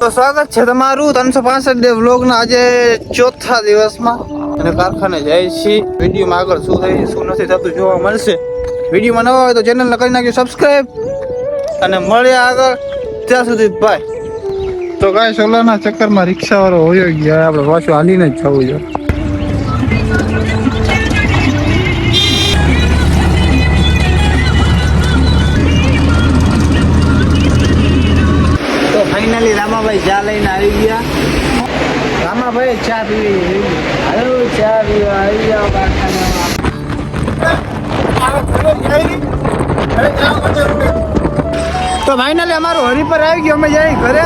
તો સ્વાગત છે તમારું 365 વ્લોગના આજે ચોથા દિવસમાં અને કારખાને જાય છીએ. વિડીયોમાં આગળ શું થાય શું નથી થતું જોવા મળશે. વિડીયોમાં નવા હોય તો ચેનલને કરી નાખ્યું સબસ્ક્રાઈબ અને મળ્યા આગળ ત્યાં સુધી બાય. તો કાંઈ સોલાના ચક્કરમાં રિક્ષાવાળો હોયો ગયા, આપણે પાછું હાલીને જ જવું જોઈએ. ફાઇનલી રામાભાઈ ચા લઈને આવી ગયા. રામાભાઈ ચા પીવી. હાલો ચા પીવા આવી જાઓ કારખાનામાં. તો ફાઇનલી અમારું હરિપર આવી ગયો, અમે જઈ ઘરે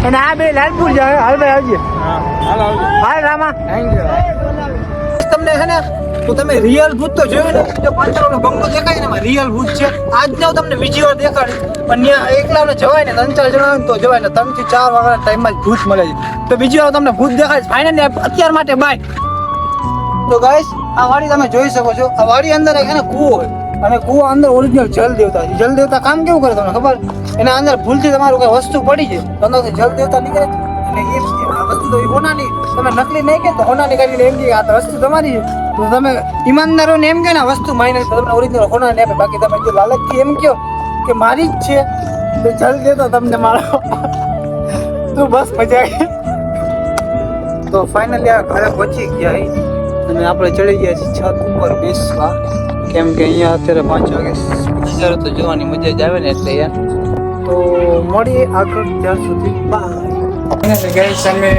અને આ બે લાલપુર જાય. હાલ ભાઈ આવજે. હાલ રામા તમને છે ને તો તમે રિયલ ભૂત તો જોયું ને, જો પાછળનો બંગલો દેખાય ને એમાં રિયલ ભૂત છે. આજ જાવ તમને બીજી વાર દેખાડી, પણ ત્યાં એકલા જવાય ને 3-4 જણા તો જવાય ને 3 થી 4 વાગ્યાના ટાઈમમાં જ ભૂત મળે છે. તો બીજી વાર તમને ભૂત દેખાય ફાઇનલી અત્યાર માટે બાય. તો ગાઈસ આ વાડી તમે જોઈ શકો છો. આ વાડી અંદર એક ને કૂવો હોય અને કૂવા અંદર ઓરિજિનલ જલ દેવતા છે. જલ દેવતા કામ કેવું કરે તમને ખબર? એના અંદર ભૂલથી તમારું કઈ વસ્તુ પડી છે તો અંદરથી જલ દેવતા નીકળે એટલે એ વસ્તુ તો હોનાની તમે નકલી નહીં કે હોનાની કરીને એમ કે આ તો વસ્તુ તમારી છે. તો તમે ઈમાનદારોને એમ કે ને વસ્તુ માઇનર તમને ઓરિજિનલ હોના ને આપે. બાકી તમે જો લાલચથી એમ કહો કે મારી જ છે તો જલ દેવતા તમને મારો તો બસ મજા આવી. તો ફાઇનલી આ ઘરે પહોંચી ગયા અને આપણે ચડી ગયા છીએ છત ઉપર બેસવા, કેમ કે અહીંયા અત્યારે 5 વાગે નજારો તો જોવાની મજા જ આવે ને એટલે યાર. તો મળીએ આગળ ત્યાં સુધી બાય. ગાઈસ અમે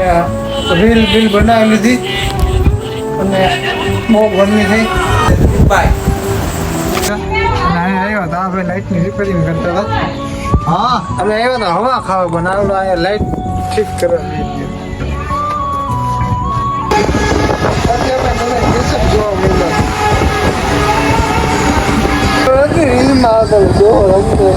રીલ બનાવી લીધી અને બહુ ગરમી થઈ બાય. આવ્યા હતા આપણે લાઇટની રિપેરિંગ કરતા હતા. હા અમે આવ્યા હતા હવા ખાવા બનાવેલો, અહીંયા લાઇટ ઠીક કરવા જોવા મળ્યા રીલમાં આગળ જો રમતો